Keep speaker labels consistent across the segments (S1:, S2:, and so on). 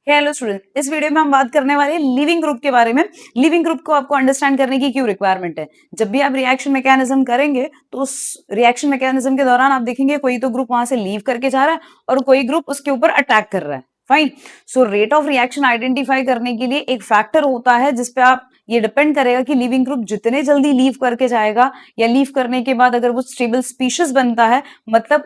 S1: Hello student, इस video में हम बात करने वाले हैं लिविंग ग्रुप के बारे में। लिविंग ग्रुप को आपको अंडरस्टैंड करने की क्यों रिक्वायरमेंट है। जब भी आप रिएक्शन मैकेनिज्म करेंगे तो उस रिएक्शन मैकेनिज्म के दौरान आप देखेंगे कोई तो ग्रुप वहां से लीव करके जा रहा है और कोई ग्रुप उसके ऊपर अटैक कर रहा है। Fine. So rate of reaction identify करने के लिए एक फैक्टर होता है जिसपे आप ये डिपेंड करेगा कि लिविंग ग्रुप जितने जल्दी लीव करके जाएगा या लीव करने के बाद अगर वो स्टेबल स्पीशीज बनता है, मतलब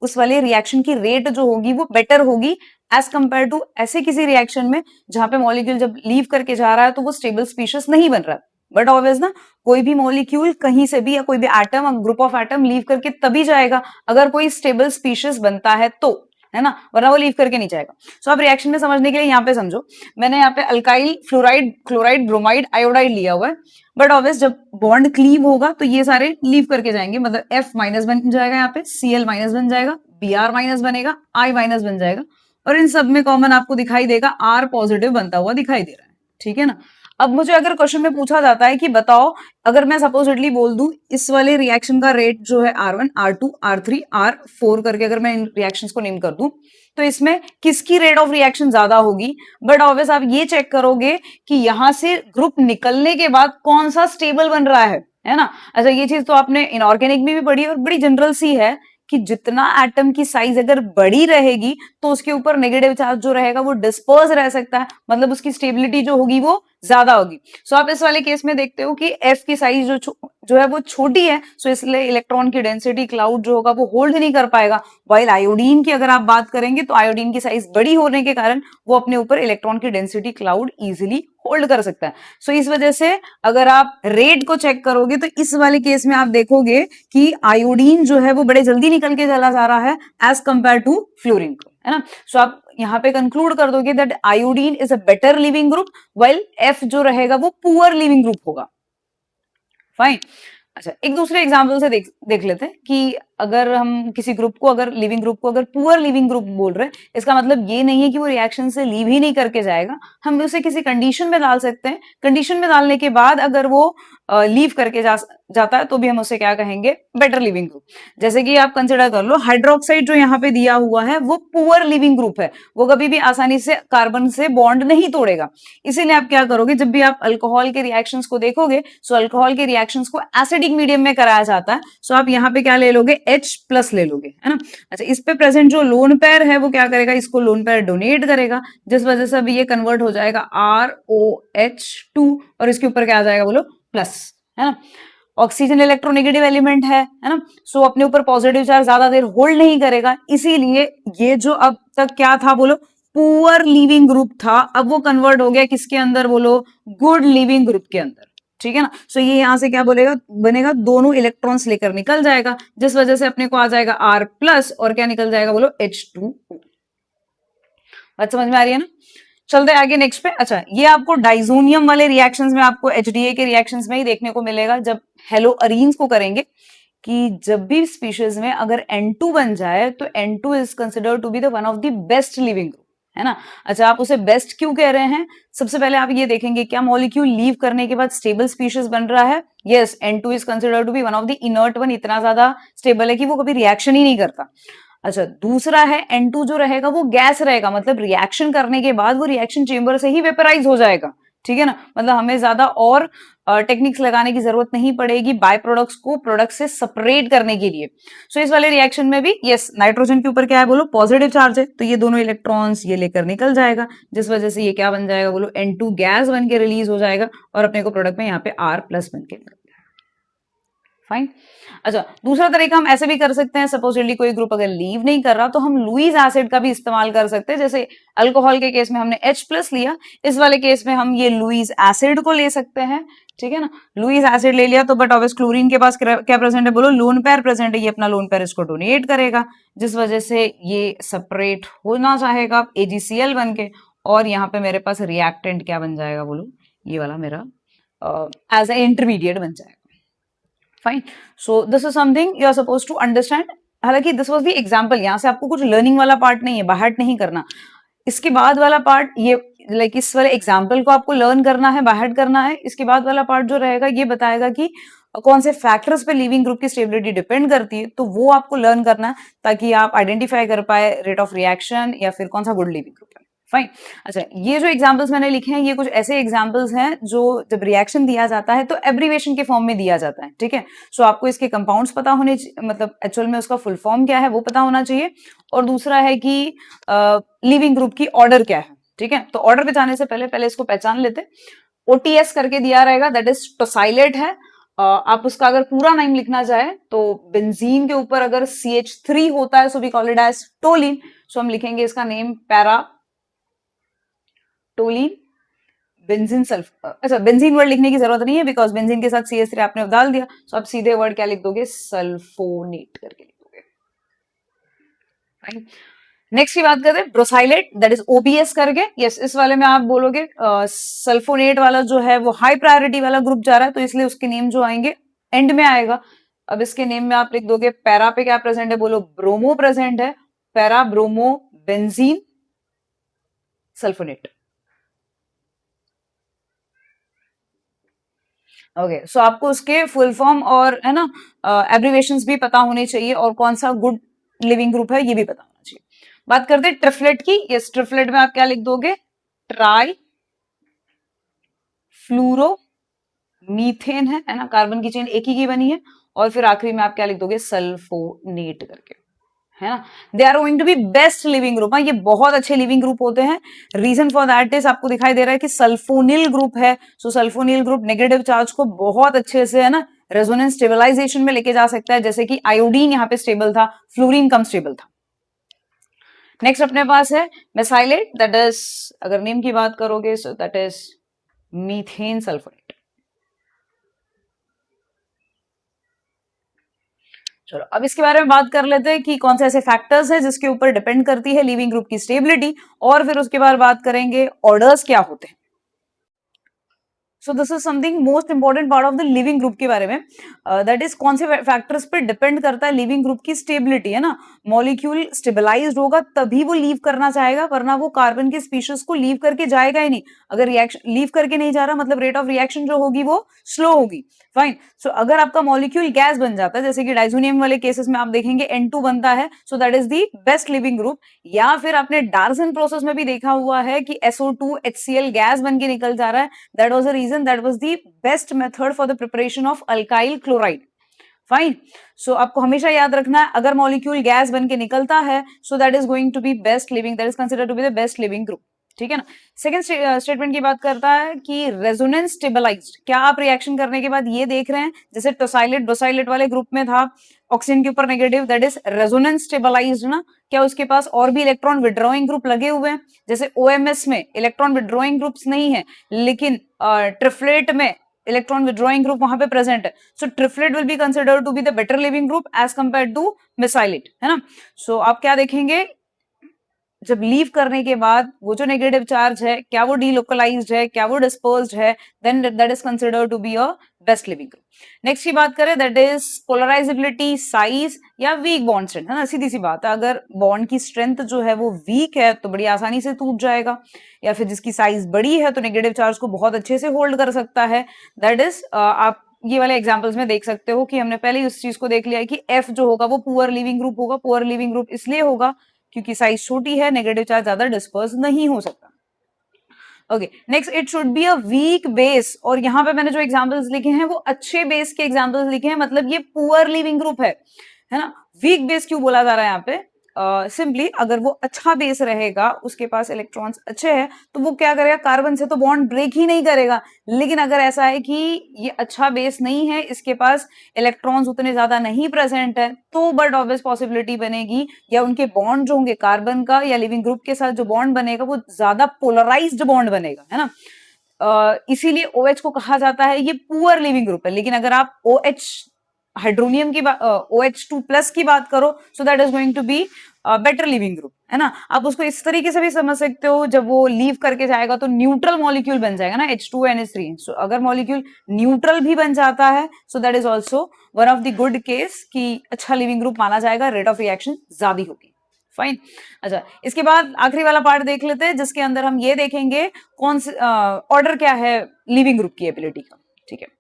S1: उस वाले रिएक्शन की रेट जो होगी वो बेटर होगी एज कंपेयर टू ऐसे किसी रिएक्शन में जहां पे मॉलिक्यूल जब लीव करके जा रहा है तो वो स्टेबल स्पीशीज नहीं बन रहा है। बट ऑब्वियस ना, कोई भी मॉलिक्यूल कहीं से भी या कोई भी atom group of atom leave करके तभी जाएगा अगर कोई स्टेबल स्पीशीज बनता है तो, है ना, वरना वो लीव करके नहीं जाएगा। सो आप रिएक्शन में समझने के लिए यहाँ पे समझो, मैंने यहाँ पे alkyl fluoride chloride bromide iodide लिया हुआ है। बट ऑब्वियस जब बॉन्ड क्लीव होगा तो ये सारे लीव करके जाएंगे, मतलब F माइनस बन जाएगा, यहाँ पे Cl माइनस बन जाएगा, Br माइनस बनेगा, I माइनस बन जाएगा और इन सब में कॉमन आपको दिखाई देगा R पॉजिटिव बनता हुआ दिखाई दे रहा है। ठीक है ना। अब मुझे अगर क्वेश्चन में पूछा जाता है कि बताओ, अगर मैं सपोजिटली बोल दूं इस वाले रिएक्शन का रेट जो है R1 R2 R3 R4 करके अगर मैं इन रिएक्शंस को नेम कर दूं तो इसमें किसकी रेट ऑफ रिएक्शन ज्यादा होगी। बट ऑब्वियस आप ये चेक करोगे कि यहां से ग्रुप निकलने के बाद कौन सा स्टेबल बन रहा है ना। अच्छा, ये चीज तो आपने इनऑर्गेनिक में भी पढ़ी और बड़ी जनरल सी है कि जितना एटम की साइज अगर बड़ी रहेगी तो उसके ऊपर नेगेटिव चार्ज जो रहेगा वो डिस्पर्स रह सकता है, मतलब उसकी स्टेबिलिटी जो होगी वो ज्यादा होगी। सो आप इस वाले केस में देखते हो कि F की साइज जो है वो छोटी है, सो इसलिए इलेक्ट्रॉन की डेंसिटी क्लाउड जो होगा वो होल्ड नहीं कर पाएगा। वाइल आयोडीन की अगर आप बात करेंगे तो आयोडीन की साइज बड़ी होने के कारण वो अपने ऊपर इलेक्ट्रॉन की डेंसिटी क्लाउड इजिली होल्ड कर सकता है। सो इस वजह से अगर आप रेट को चेक करोगे तो इस वाले केस में आप देखोगे कि आयोडीन जो है वो बड़े जल्दी निकल के चला जा रहा है एज कंपेयर टू फ्लोरीन को, है ना। सो आप यहाँ पे कंक्लूड कर दोगे that iodine is a better leaving group while F जो रहेगा वो पुअर लिविंग ग्रुप होगा। फाइन। अच्छा, एक दूसरे एग्जाम्पल से देख लेते हैं कि अगर हम किसी ग्रुप को, अगर लिविंग ग्रुप को अगर पुअर लिविंग ग्रुप बोल रहे हैं, इसका मतलब ये नहीं है कि वो रिएक्शन से लीव ही नहीं करके जाएगा। हम उसे किसी कंडीशन में डाल सकते हैं, कंडीशन में डालने के बाद अगर वो लीव करके जाता है तो भी हम उसे क्या कहेंगे, बेटर लिविंग ग्रुप। जैसे कि आप कंसिडर कर लो हाइड्रोक्साइड जो यहाँ पे दिया हुआ है वो पुअर लिविंग ग्रुप है, वो कभी भी आसानी से कार्बन से बॉन्ड नहीं तोड़ेगा। इसीलिए आप क्या करोगे, जब भी आप अल्कोहल के रिएक्शंस को देखोगे, सो अल्कोहल के रिएक्शंस को एसिडिक मीडियम में कराया जाता है। सो आप यहाँ पे क्या ले लोगे, H+ ले लोगे, है ना। अच्छा, इस पे प्रेजेंट जो लोन पेयर है वो क्या करेगा, इसको लोन पेयर डोनेट करेगा, जिस वजह से अभी ये कन्वर्ट हो जाएगा ROH2 और इसके ऊपर क्या आ जाएगा बोलो, प्लस, है ना। ऑक्सीजन इलेक्ट्रोनेगेटिव एलिमेंट है ना। सो अपने ऊपर पॉजिटिव चार्ज ज्यादा देर होल्ड नहीं करेगा, इसीलिए ये जो अब तक क्या था बोलो, पुअर लिविंग ग्रुप था, अब वो कन्वर्ट हो गया किसके अंदर बोलो, गुड लिविंग ग्रुप के अंदर। ठीक है ना। सो ये यहां से क्या बोलेगा, बनेगा दोनों इलेक्ट्रॉन्स लेकर निकल जाएगा, जिस वजह से अपने को आ जाएगा R+ और क्या निकल जाएगा बोलो, H2O। बात समझ में आ रही है ना। चलते आगे नेक्स्ट पे। अच्छा, ये आपको डाइजोनियम वाले रिएक्शंस में, आपको HDA के रिएक्शंस में ही देखने को मिलेगा जब हेलो अरीन्स को करेंगे, कि जब भी स्पीशीज में अगर N2 बन जाए तो N2 is considered to be the one of the best leaving group, है ना। अच्छा, आप उसे बेस्ट क्यों कह रहे हैं, सबसे पहले आप ये देखेंगे क्या मॉलिक्यूल लीव करने के बाद स्टेबल स्पीशीज बन रहा है। Yes, N2 is considered to be one of the inert one, इतना ज्यादा स्टेबल है कि वो कभी रिएक्शन ही नहीं करता। अच्छा, दूसरा है N2 जो रहेगा वो गैस रहेगा, मतलब रिएक्शन करने के बाद वो रिएक्शन चेंबर से ही वेपराइज हो जाएगा। ठीक है ना, मतलब हमें ज्यादा और टेक्निक्स लगाने की जरूरत नहीं पड़ेगी बाय प्रोडक्ट्स को प्रोडक्ट से सेपरेट करने के लिए। सो इस वाले रिएक्शन में भी यस, नाइट्रोजन के ऊपर क्या है बोलो, पॉजिटिव चार्ज है, तो ये दोनों इलेक्ट्रॉन्स ये लेकर निकल जाएगा, जिस वजह से ये क्या बन जाएगा बोलो, N2 गैस बन के रिलीज हो जाएगा और अपने को प्रोडक्ट में यहाँ पे R+ बन के। फाइन। अच्छा, दूसरा तरीका हम ऐसे भी कर सकते हैं, सपोजिटली कोई ग्रुप अगर लीव नहीं कर रहा तो हम लुईस एसिड का भी इस्तेमाल कर सकते हैं। जैसे अल्कोहल के केस में हमने H+ लिया, इस वाले केस में हम ये लुईस एसिड को ले सकते हैं। ठीक है ना, लुईस एसिड ले लिया तो बट ऑब्वियस क्लोरीन के पास क्या प्रेजेंट है बोलो, लोन पेयर प्रेजेंट है, ये अपना लोन पेयर इसको डोनेट करेगा, जिस वजह से ये सेपरेट होना चाहेगा AgCl बन के, और यहाँ पे मेरे पास रिएक्टेंट क्या बन जाएगा बोलो, ये वाला मेरा एज ए इंटरमीडिएट बन जाएगा। Fine. So this is something you are suppose to understand. हालांकि दिस वाज द एग्जांपल, यहां से आपको कुछ लर्निंग वाला पार्ट नहीं है, बाहर नहीं करना। इसके बाद वाला पार्ट ये लाइक इस वाले एग्जांपल को आपको लर्न करना है, बाहर करना है। इसके बाद वाला पार्ट जो रहेगा ये बताएगा कि कौन से फैक्टर्स पे लिविंग ग्रुप की स्टेबिलिटी डिपेंड करती है, तो वो आपको लर्न करना है ताकि आप आइडेंटिफाई कर पाए रेट ऑफ रिएक्शन या फिर कौन सा गुड लिविंग ग्रुप है। फाइन। अच्छा, ये जो एग्जांपल्स मैंने लिखे हैं ये कुछ ऐसे एग्जांपल्स हैं जो जब रिएक्शन दिया जाता है तो एब्रीवेशन के फॉर्म में दिया जाता है, ठीक है। सो आपको इसके कंपाउंड्स पता होने मतलब एक्चुअल में उसका फुल फॉर्म क्या है वो पता होना चाहिए, और दूसरा है कि लिविंग ग्रुप की ऑर्डर क्या है, ठीक है। तो ऑर्डर पे जाने से पहले पहले इसको पहचान लेते। ओटीएस करके दिया रहेगा, दैट इज टोसाइलेट है। आप उसका अगर पूरा नाम लिखना चाहे तो बेंजीन के ऊपर अगर CH3 होता है so we call it as toluene. So हम लिखेंगे इसका name para toluene benzene sulphur. अच्छा, बेंजीन वर्ड लिखने की जरूरत नहीं है बिकॉज बेंजीन के साथ CH3 आपने डाल दिया, सो आप सीधे वर्ड क्या लिख दोगे, सल्फोनेट करके लिख दोगे। नेक्स्ट की बात करते हैं ब्रोसाइलेट, दैट इज OBS करके। यस, इस वाले में आप बोलोगे सल्फोनेट वाला जो है वो हाई प्रायोरिटी वाला ग्रुप जा रहा है, तो इसलिए उसके नेम जो आएंगे एंड में आएगा। अब इसके नेम में आप लिख दोगे पैरा पे क्या प्रेजेंट है, बोलो ब्रोमो प्रेजेंट है, para bromo benzene sulphonate. Okay, so आपको उसके फुल फॉर्म और है ना एब्रीवेशंस भी पता होने चाहिए, और कौन सा गुड लिविंग ग्रुप है ये भी पता होना चाहिए। बात करते हैं ट्रिफलेट की। यस, ट्रिफलेट में आप क्या लिख दोगे, ट्राई फ्लूरो मीथेन है ना, कार्बन की चेन एक ही की बनी है, और फिर आखिरी में आप क्या लिख दोगे, सल्फोनेट करके, है ना। They are going to be best leaving group. ये बहुत अच्छे लिविंग ग्रुप होते हैं। रीजन फॉर दैट इज आपको दिखाई दे रहा है कि सल्फोनिल ग्रुप है, सो सल्फोनिल ग्रुप नेगेटिव चार्ज को बहुत अच्छे से है ना रेजोनेंस स्टेबलाइजेशन में लेके जा सकता है, जैसे कि आयोडीन यहाँ पे स्टेबल था, फ्लोरीन कम स्टेबल था। नेक्स्ट अपने पास है मेसाइलेट, दैट इज अगर नेम की बात करोगे so that is methane sulphonate. चलो अब इसके बारे में बात कर लेते हैं कि कौन से ऐसे फैक्टर्स हैं जिसके ऊपर डिपेंड करती है लिविंग ग्रुप की स्टेबिलिटी, और फिर उसके बाद बात करेंगे ऑर्डर्स क्या होते हैं। सो this is something most important part of the leaving group के बारे में, दैट इज कौन से फैक्टर्स पे डिपेंड करता है लिविंग ग्रुप की स्टेबिलिटी, है ना। मॉलिक्यूल स्टेबलाइज्ड होगा तभी वो लीव करना चाहेगा, वरना वो कार्बन के स्पीशीज को लीव करके जाएगा ही नहीं। अगर रिएक्शन लीव करके नहीं जा रहा मतलब रेट ऑफ रिएक्शन जो होगी वो स्लो होगी। फाइन। सो अगर आपका मॉलिक्यूल गैस बन जाता है, जैसे कि डाइजोनियम वाले केसेस में आप देखेंगे N2 बनता है, so that is the best leaving group. या फिर आपने डार्सन प्रोसेस में भी देखा हुआ है कि SO2 HCl गैस बन के निकल जा रहा है, that was the reason, that was the best method for the preparation of alkyl chloride. Fine. So आपको हमेशा याद रखना है अगर मॉलिक्यूल गैस बन के निकलता है so that is going to be best leaving, that is considered to be the best leaving group, ठीक है ना। सेकंड स्टेटमेंट की बात करता है कि रेजोनेंस स्टेबलाइज्ड। क्या आप रिएक्शन करने के बाद ये देख रहे हैं जैसे टोसाइलेट डोसाइलेट वाले ग्रुप में था ऑक्सीजन के ऊपर negative, that is resonance stabilised ना। क्या उसके पास और भी इलेक्ट्रॉन विड्रॉइंग ग्रुप लगे हुए हैं, जैसे OMS में इलेक्ट्रॉन विड्रॉइंग ग्रुप्स नहीं है, लेकिन ट्रिफलेट में इलेक्ट्रॉन विड्रॉइंग ग्रुप वहां पे प्रेजेंट है। So triflate will be considered to be the better leaving group as compare to mesylate, है ना। सो आप क्या देखेंगे, जब लीव करने के बाद वो जो नेगेटिव चार्ज है क्या वो डीलोकलाइज्ड है, क्या वो डिस्पर्स्ड है, then that is considered to be a best leaving group. Next की बात करें दैट इज पोलराइजेबिलिटी, साइज या वीक बॉन्ड स्ट्रेंथ, है ना। सीधी सी बात है, अगर बॉन्ड की स्ट्रेंथ जो है वो वीक है तो बड़ी आसानी से टूट जाएगा, या फिर जिसकी साइज बड़ी है तो नेगेटिव चार्ज को बहुत अच्छे से होल्ड कर सकता है। दैट इज आप ये वाले एग्जांपल्स में देख सकते हो कि हमने पहले उस चीज को देख लिया है कि F जो होगा वो पुअर लिविंग ग्रुप होगा। पुअर लिविंग ग्रुप इसलिए होगा क्योंकि साइज छोटी है, नेगेटिव चार्ज ज्यादा डिस्पर्स नहीं हो सकता। Okay, next it should be a weak base, और यहाँ पे मैंने जो एग्जांपल्स लिखे हैं वो अच्छे बेस के एग्जांपल्स लिखे हैं, मतलब ये पुअर लिविंग ग्रुप है ना। वीक बेस क्यों बोला जा रहा है यहाँ पे, सिंपली अगर वो अच्छा बेस रहेगा, उसके पास इलेक्ट्रॉन्स अच्छे हैं, तो वो क्या करेगा, कार्बन से तो बॉन्ड ब्रेक ही नहीं करेगा। लेकिन अगर ऐसा है कि ये अच्छा बेस नहीं है, इसके पास इलेक्ट्रॉन्स उतने ज्यादा नहीं प्रेजेंट है, तो बट ऑब्वियस पॉसिबिलिटी बनेगी या उनके बॉन्ड जो होंगे कार्बन का या लिविंग ग्रुप के साथ जो बॉन्ड बनेगा वो ज्यादा पोलराइज्ड बॉन्ड बनेगा, है ना। इसीलिए OH को कहा जाता है ये पुअर लिविंग ग्रुप है। लेकिन अगर आप OH हाइड्रोनियम की OH2+ की बात करो so that is going to be better leaving group, है ना। आप उसको इस तरीके से भी समझ सकते हो, जब वो लीव करके जाएगा तो न्यूट्रल मॉलिक्यूल बन जाएगा ना, H2NH3। सो अगर मॉलिक्यूल न्यूट्रल भी बन जाता है so that is also one of the good case कि अच्छा लिविंग ग्रुप माना जाएगा, रेट ऑफ रिएक्शन ज्यादा होगी। फाइन। अच्छा, इसके बाद आखिरी वाला पार्ट देख लेते हैं जिसके अंदर हम ये देखेंगे कौन से ऑर्डर क्या है लिविंग ग्रुप की एबिलिटी का, ठीक है।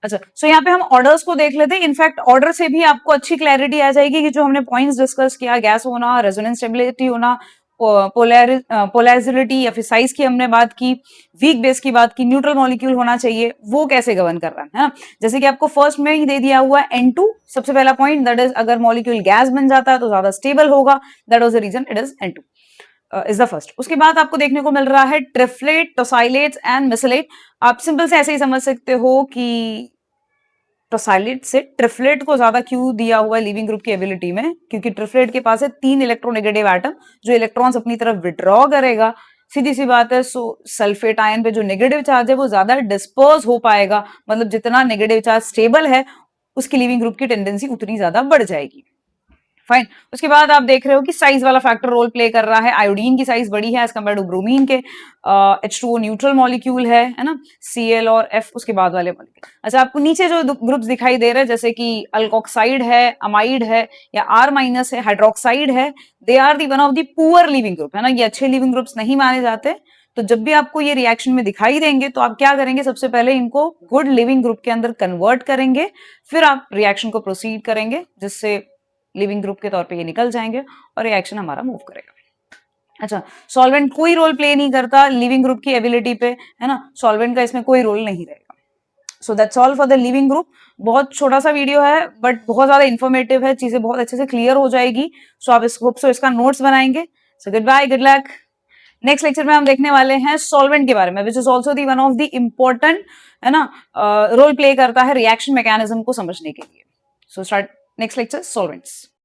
S1: अच्छा, सो यहाँ पे हम ऑर्डर्स को देख लेते हैं। इनफैक्ट ऑर्डर से भी आपको अच्छी क्लैरिटी आ जाएगी कि जो हमने पॉइंट्स डिस्कस किया, गैस होना, रेजोनेंस स्टेबिलिटी होना, पोलैरिटी या फिर साइज की हमने बात की, वीक बेस की बात की, न्यूट्रल मॉलिक्यूल होना चाहिए, वो कैसे गवर्न कर रहा है ना। जैसे कि आपको फर्स्ट में ही दे दिया हुआ N2, सबसे पहला पॉइंट, दैट इज अगर मॉलिक्यूल गैस बन जाता है तो ज्यादा स्टेबल होगा, that was the reason it is N2 is the first. उसके बाद आपको देखने को मिल रहा है ट्रिफ्लेट, टोसाइलेट्स एंड मेसलेट। आप सिंपल से ऐसे ही समझ सकते हो कि टोसाइलेट से ट्रिफ्लेट को ज्यादा क्यों दिया हुआ है लिविंग ग्रुप की एबिलिटी में, क्योंकि ट्रिफ्लेट के पास है 3 इलेक्ट्रोनेगेटिव एटम जो इलेक्ट्रॉन्स अपनी तरफ विड्रॉ करेगा। सीधी सी बात है, सो सल्फेट आयन पे जो नेगेटिव चार्ज है वो ज्यादा डिस्पर्स हो पाएगा, मतलब जितना नेगेटिव चार्ज स्टेबल है उसकी लिविंग ग्रुप की टेंडेंसी उतनी ज्यादा बढ़ जाएगी। फाइन। उसके बाद आप देख रहे हो कि साइज वाला फैक्टर रोल प्ले कर रहा है। आयोडीन की साइज बड़ी है एज कम्पेयर टू ब्रोमीन के। H2O न्यूट्रल मॉलिक्यूल है ना, Cl और F उसके बाद वाले मॉलिक्यूल। अच्छा, आपको नीचे जो ग्रुप्स दिखाई दे रहे हैं जैसे कि अल्कोक्साइड है, अमाइड है या R- है, हाइड्रोक्साइड है, they are the one of the poor leaving group, है ना, ये अच्छे लिविंग ग्रुप्स नहीं माने जाते। तो जब भी आपको ये रिएक्शन में दिखाई देंगे तो आप क्या करेंगे, सबसे पहले इनको गुड लिविंग ग्रुप के अंदर कन्वर्ट करेंगे, फिर आप रिएक्शन को प्रोसीड करेंगे जिससे लिविंग ग्रुप के तौर पे ये निकल जाएंगे और रिएक्शन हमारा मूव करेगा। अच्छा, सॉल्वेंट कोई रोल प्ले नहीं करता लिविंग ग्रुप की एबिलिटी पे, है ना, सॉल्वेंट का इसमें कोई रोल नहीं रहेगा। So that's all for the leaving group. बहुत छोटा सा वीडियो है बट बहुत ज्यादा इंफॉर्मेटिव है, चीजें बहुत अच्छे से क्लियर हो जाएगी। सो आप इसका नोट्स बनाएंगे। So good bye, good luck. Next lecture में हम देखने वाले हैं सॉल्वेंट के बारे में, which is also the one of the important, है ना, रोल प्ले करता है रिएक्शन मैकेनिज्म को समझने के लिए। So start next lecture, solvents.